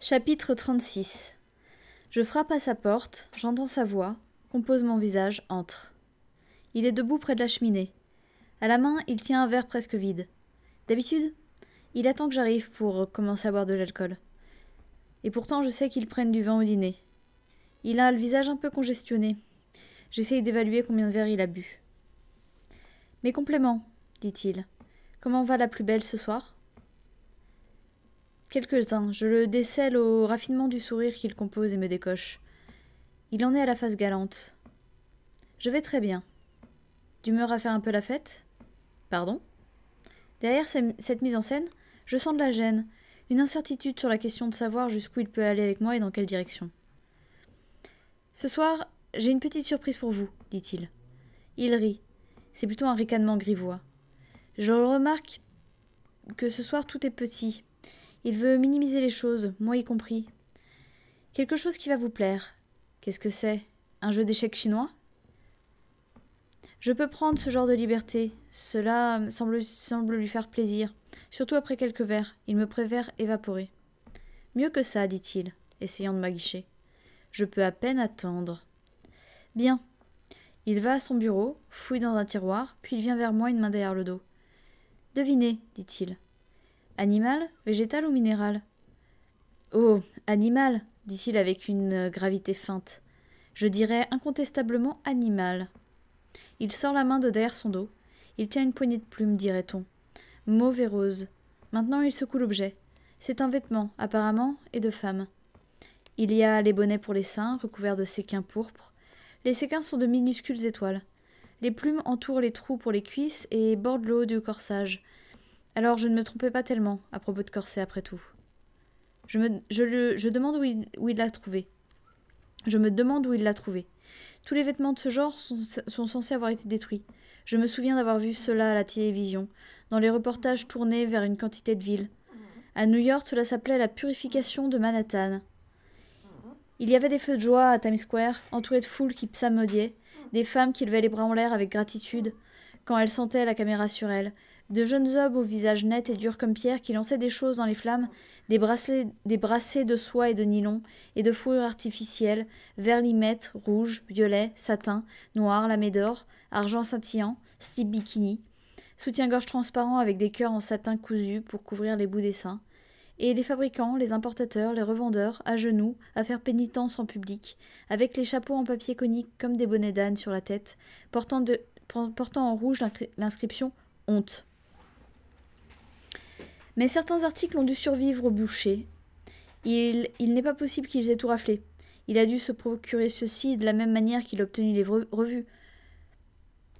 Chapitre 36. Je frappe à sa porte, j'entends sa voix, compose mon visage, entre. Il est debout près de la cheminée. À la main, il tient un verre presque vide. D'habitude, il attend que j'arrive pour commencer à boire de l'alcool. Et pourtant, je sais qu'il prenne du vin au dîner. Il a le visage un peu congestionné. J'essaye d'évaluer combien de verres il a bu. « Mes compléments, dit-il. Comment va la plus belle ce soir ?» Quelques-uns, je le décèle au raffinement du sourire qu'il compose et me décoche. Il en est à la face galante. Je vais très bien. D'humeur à faire un peu la fête ? Pardon ? Derrière cette mise en scène, je sens de la gêne, une incertitude sur la question de savoir jusqu'où il peut aller avec moi et dans quelle direction. Ce soir, j'ai une petite surprise pour vous, dit-il. Il rit. C'est plutôt un ricanement grivois. Je remarque que ce soir tout est petit. Il veut minimiser les choses, moi y compris. Quelque chose qui va vous plaire. Qu'est-ce que c'est ? Un jeu d'échecs chinois ? Je peux prendre ce genre de liberté. Cela semble lui faire plaisir. Surtout après quelques verres. Il me préfère évaporer. Mieux que ça, dit-il, essayant de m'aguicher. Je peux à peine attendre. Bien. Il va à son bureau, fouille dans un tiroir, puis il vient vers moi, une main derrière le dos. Devinez, dit-il. Animal, végétal ou minéral ? Oh, animal, dit-il avec une gravité feinte. Je dirais incontestablement animal. Il sort la main de derrière son dos. Il tient une poignée de plumes, dirait-on. Mauve et rose. Maintenant, il secoue l'objet. C'est un vêtement, apparemment, et de femme. Il y a les bonnets pour les seins, recouverts de séquins pourpres. Les séquins sont de minuscules étoiles. Les plumes entourent les trous pour les cuisses et bordent le haut du corsage. Alors je ne me trompais pas tellement, à propos de corset après tout. Je demande où il l'a trouvé. Je me demande où il l'a trouvé. Tous les vêtements de ce genre sont censés avoir été détruits. Je me souviens d'avoir vu cela à la télévision, dans les reportages tournés vers une quantité de villes. À New York, cela s'appelait la purification de Manhattan. Il y avait des feux de joie à Times Square, entourés de foules qui psalmodiaient, des femmes qui levaient les bras en l'air avec gratitude, quand elles sentaient la caméra sur elles, de jeunes hommes au visage net et dur comme pierre qui lançaient des choses dans les flammes, des bracelets de soie et de nylon, et de fourrure artificielle, vert limette, rouge, violet, satin, noir, lamé d'or, argent scintillant, slip bikini, soutien-gorge transparent avec des cœurs en satin cousu pour couvrir les bouts des seins, et les fabricants, les importateurs, les revendeurs, à genoux, à faire pénitence en public, avec les chapeaux en papier conique comme des bonnets d'âne sur la tête, portant en rouge l'inscription « Honte ». Mais certains articles ont dû survivre au bûcher. Il n'est pas possible qu'ils aient tout raflé. Il a dû se procurer ceci de la même manière qu'il a obtenu les revues.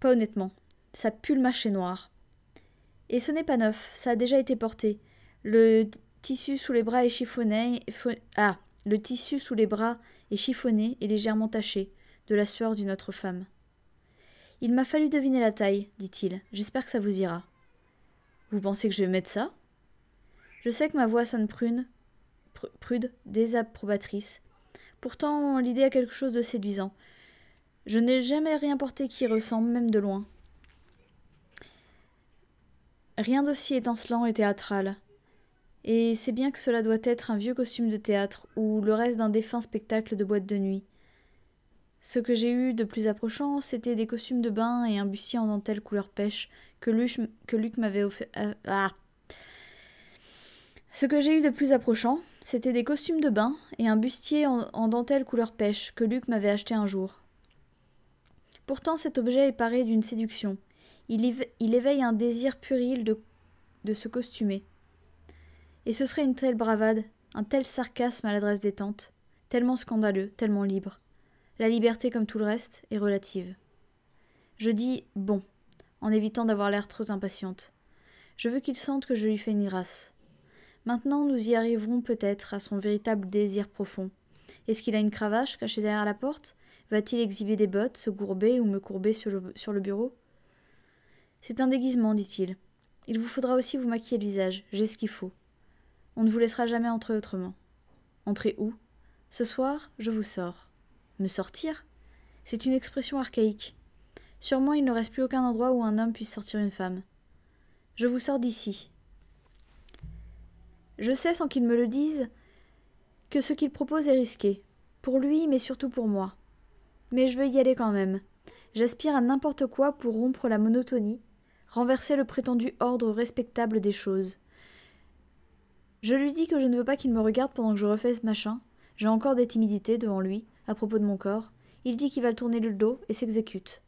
Pas honnêtement. Ça pue le marché noir. Et ce n'est pas neuf, ça a déjà été porté. Le tissu sous les bras est chiffonné. Le tissu sous les bras est chiffonné et légèrement taché, de la sueur d'une autre femme. Il m'a fallu deviner la taille, dit-il. J'espère que ça vous ira. Vous pensez que je vais mettre ça ? Je sais que ma voix sonne prude, désapprobatrice. Pourtant, l'idée a quelque chose de séduisant. Je n'ai jamais rien porté qui ressemble, même de loin. Rien d'aussi étincelant et théâtral. Et c'est bien que cela doit être un vieux costume de théâtre ou le reste d'un défunt spectacle de boîte de nuit. Ce que j'ai eu de plus approchant, c'était des costumes de bain et un bustier en dentelle couleur pêche que Luc m'avait offert. Ce que j'ai eu de plus approchant, c'était des costumes de bain et un bustier en dentelle couleur pêche que Luc m'avait acheté un jour. Pourtant, cet objet est paré d'une séduction. Il éveille un désir puéril de se costumer. Et ce serait une telle bravade, un tel sarcasme à l'adresse des tantes, tellement scandaleux, tellement libre. La liberté, comme tout le reste, est relative. Je dis « bon », en évitant d'avoir l'air trop impatiente. Je veux qu'il sente que je lui fais une grâce. Maintenant, nous y arriverons peut-être à son véritable désir profond. Est-ce qu'il a une cravache cachée derrière la porte ? Va-t-il exhiber des bottes, se courber ou me courber sur le bureau ? C'est un déguisement, dit-il. Il vous faudra aussi vous maquiller le visage, j'ai ce qu'il faut. On ne vous laissera jamais entrer autrement. Entrer où ? Ce soir, je vous sors. Me sortir ? C'est une expression archaïque. Sûrement, il ne reste plus aucun endroit où un homme puisse sortir une femme. Je vous sors d'ici. Je sais, sans qu'il me le dise, que ce qu'il propose est risqué. Pour lui, mais surtout pour moi. Mais je veux y aller quand même. J'aspire à n'importe quoi pour rompre la monotonie, renverser le prétendu ordre respectable des choses. Je lui dis que je ne veux pas qu'il me regarde pendant que je refais ce machin. J'ai encore des timidités devant lui, à propos de mon corps. Il dit qu'il va tourner le dos et s'exécute.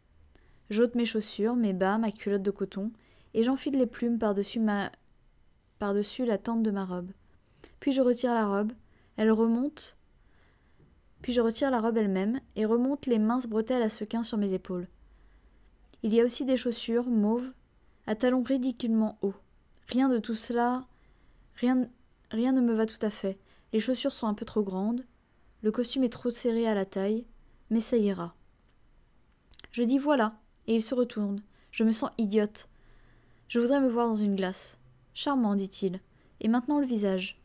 J'ôte mes chaussures, mes bas, ma culotte de coton, et j'enfile les plumes par-dessus la tente de ma robe. Puis je retire la robe, puis je retire la robe elle-même et remonte les minces bretelles à sequins sur mes épaules. Il y a aussi des chaussures mauves, à talons ridiculement hauts. Rien de tout cela, rien ne me va tout à fait. Les chaussures sont un peu trop grandes, le costume est trop serré à la taille, mais ça ira. Je dis voilà, et il se retourne. Je me sens idiote. Je voudrais me voir dans une glace. Charmant, dit-il. Et maintenant le visage.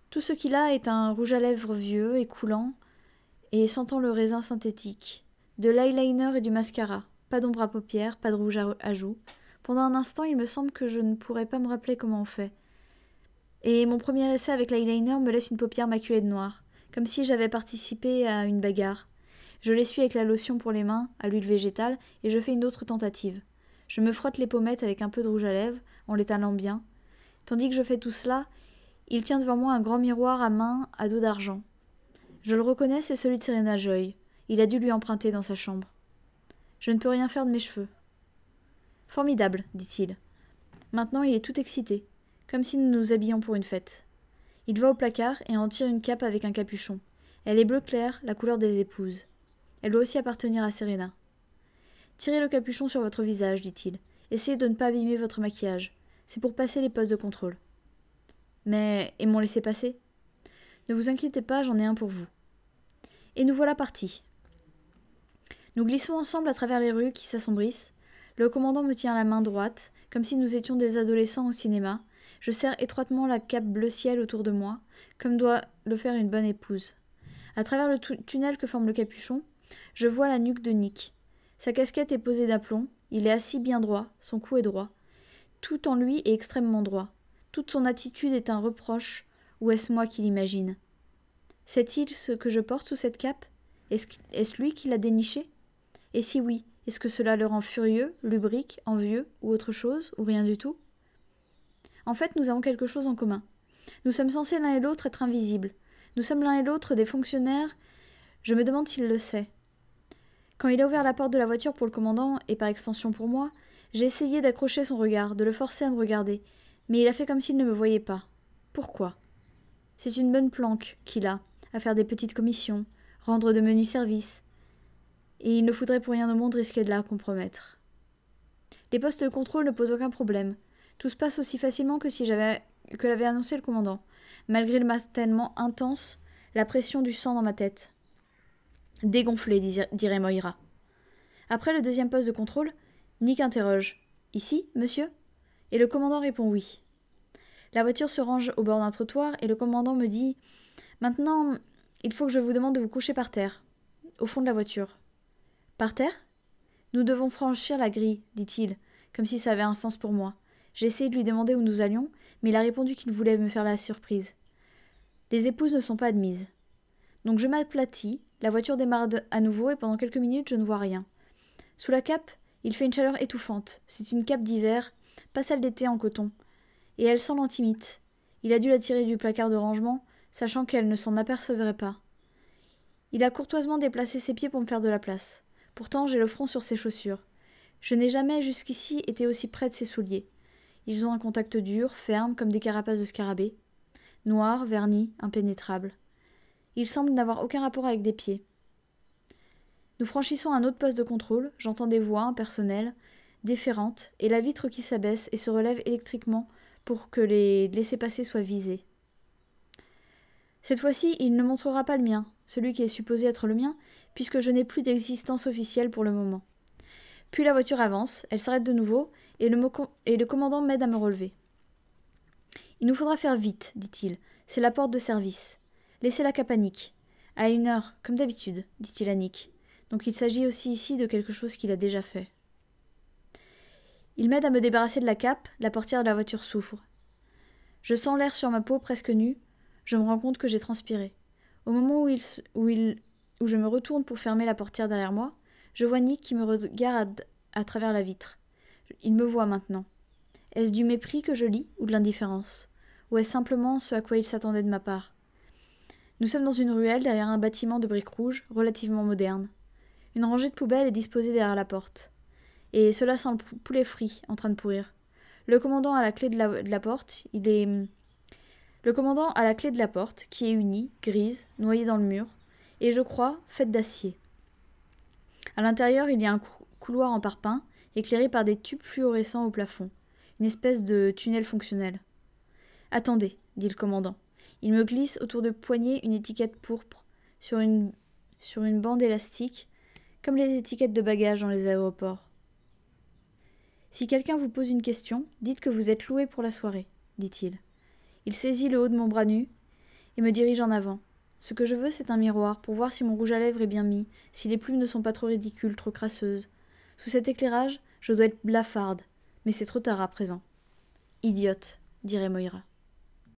Tout ce qu'il a est un rouge à lèvres vieux et coulant, et sentant le raisin synthétique. De l'eyeliner et du mascara. Pas d'ombre à paupières, pas de rouge à joues. Pendant un instant, il me semble que je ne pourrais pas me rappeler comment on fait. Et mon premier essai avec l'eyeliner me laisse une paupière maculée de noir, comme si j'avais participé à une bagarre. Je l'essuie avec la lotion pour les mains, à l'huile végétale, et je fais une autre tentative. Je me frotte les pommettes avec un peu de rouge à lèvres, en l'étalant bien. Tandis que je fais tout cela, il tient devant moi un grand miroir à main à dos d'argent. Je le reconnais, c'est celui de Serena Joy. Il a dû lui emprunter dans sa chambre. Je ne peux rien faire de mes cheveux. Formidable, dit-il. Maintenant, il est tout excité, comme si nous nous habillions pour une fête. Il va au placard et en tire une cape avec un capuchon. Elle est bleu clair, la couleur des épouses. Elle doit aussi appartenir à Serena. Tirez le capuchon sur votre visage, dit-il. Essayez de ne pas abîmer votre maquillage. C'est pour passer les postes de contrôle. Mais, et mon laissez-passer ? Ne vous inquiétez pas, j'en ai un pour vous. Et nous voilà partis. Nous glissons ensemble à travers les rues qui s'assombrissent. Le commandant me tient la main droite, comme si nous étions des adolescents au cinéma. Je serre étroitement la cape bleu ciel autour de moi, comme doit le faire une bonne épouse. À travers le tunnel que forme le capuchon, je vois la nuque de Nick. Sa casquette est posée d'aplomb, il est assis bien droit, son cou est droit. Tout en lui est extrêmement droit. Toute son attitude est un reproche, ou est-ce moi qui l'imagine ? Sait-il ce que je porte sous cette cape ? Est-ce lui qui l'a déniché ? Et si oui, est-ce que cela le rend furieux, lubrique, envieux, ou autre chose, ou rien du tout ? En fait, nous avons quelque chose en commun. Nous sommes censés l'un et l'autre être invisibles. Nous sommes l'un et l'autre des fonctionnaires. Je me demande s'il le sait. Quand il a ouvert la porte de la voiture pour le commandant, et par extension pour moi, j'ai essayé d'accrocher son regard, de le forcer à me regarder, mais il a fait comme s'il ne me voyait pas. Pourquoi ? C'est une bonne planque qu'il a, à faire des petites commissions, rendre de menus services, et il ne faudrait pour rien au monde risquer de la compromettre. Les postes de contrôle ne posent aucun problème. Tout se passe aussi facilement que l'avait annoncé le commandant, malgré le martèlement intense, la pression du sang dans ma tête. Dégonflé, dirait Moira. Après le deuxième poste de contrôle, Nick interroge. « Ici, monsieur ?» Et le commandant répond oui. La voiture se range au bord d'un trottoir et le commandant me dit « Maintenant, il faut que je vous demande de vous coucher par terre, au fond de la voiture. »« Par terre ? Nous devons franchir la grille, dit-il, comme si ça avait un sens pour moi. J'ai essayé de lui demander où nous allions, mais il a répondu qu'il voulait me faire la surprise. Les épouses ne sont pas admises. Donc je m'aplatis, la voiture démarre à nouveau et pendant quelques minutes je ne vois rien. Sous la cape, il fait une chaleur étouffante. C'est une cape d'hiver, pas celle d'été en coton. Et elle sent l'antimite. Il a dû la tirer du placard de rangement, sachant qu'elle ne s'en apercevrait pas. Il a courtoisement déplacé ses pieds pour me faire de la place. Pourtant, j'ai le front sur ses chaussures. Je n'ai jamais jusqu'ici été aussi près de ses souliers. Ils ont un contact dur, ferme, comme des carapaces de scarabée. Noirs, vernis, impénétrables. Ils semblent n'avoir aucun rapport avec des pieds. Nous franchissons un autre poste de contrôle, j'entends des voix impersonnelles, déférentes, et la vitre qui s'abaisse et se relève électriquement pour que les laissez-passer soient visés. Cette fois-ci, il ne montrera pas le mien, celui qui est supposé être le mien, puisque je n'ai plus d'existence officielle pour le moment. Puis la voiture avance, elle s'arrête de nouveau, et le commandant m'aide à me relever. « Il nous faudra faire vite, dit-il, c'est la porte de service. Laissez la cape à Nick. À 1h, comme d'habitude, dit-il à Nick. Donc il s'agit aussi ici de quelque chose qu'il a déjà fait. Il m'aide à me débarrasser de la cape, la portière de la voiture s'ouvre. Je sens l'air sur ma peau presque nue, Je me rends compte que j'ai transpiré. Au moment où je me retourne pour fermer la portière derrière moi, je vois Nick qui me regarde à travers la vitre. Il me voit maintenant. Est-ce du mépris que je lis ou de l'indifférence? Ou est-ce simplement ce à quoi il s'attendait de ma part? Nous sommes dans une ruelle derrière un bâtiment de briques rouges relativement moderne. Une rangée de poubelles est disposée derrière la porte. Et cela sent le poulet frit en train de pourrir. Le commandant a la clé de la porte. Le commandant a la clé de la porte, qui est unie, grise, noyée dans le mur, et je crois, faite d'acier. À l'intérieur, il y a un couloir en parpaing, éclairé par des tubes fluorescents au plafond. Une espèce de tunnel fonctionnel. « Attendez, dit le commandant. Il me glisse autour de poignet une étiquette pourpre sur une bande élastique, comme les étiquettes de bagages dans les aéroports. Si quelqu'un vous pose une question, dites que vous êtes loué pour la soirée, dit-il. Il saisit le haut de mon bras nu et me dirige en avant. Ce que je veux, c'est un miroir pour voir si mon rouge à lèvres est bien mis, si les plumes ne sont pas trop ridicules, trop crasseuses. Sous cet éclairage, je dois être blafarde, mais c'est trop tard à présent. Idiote, dirait Moira.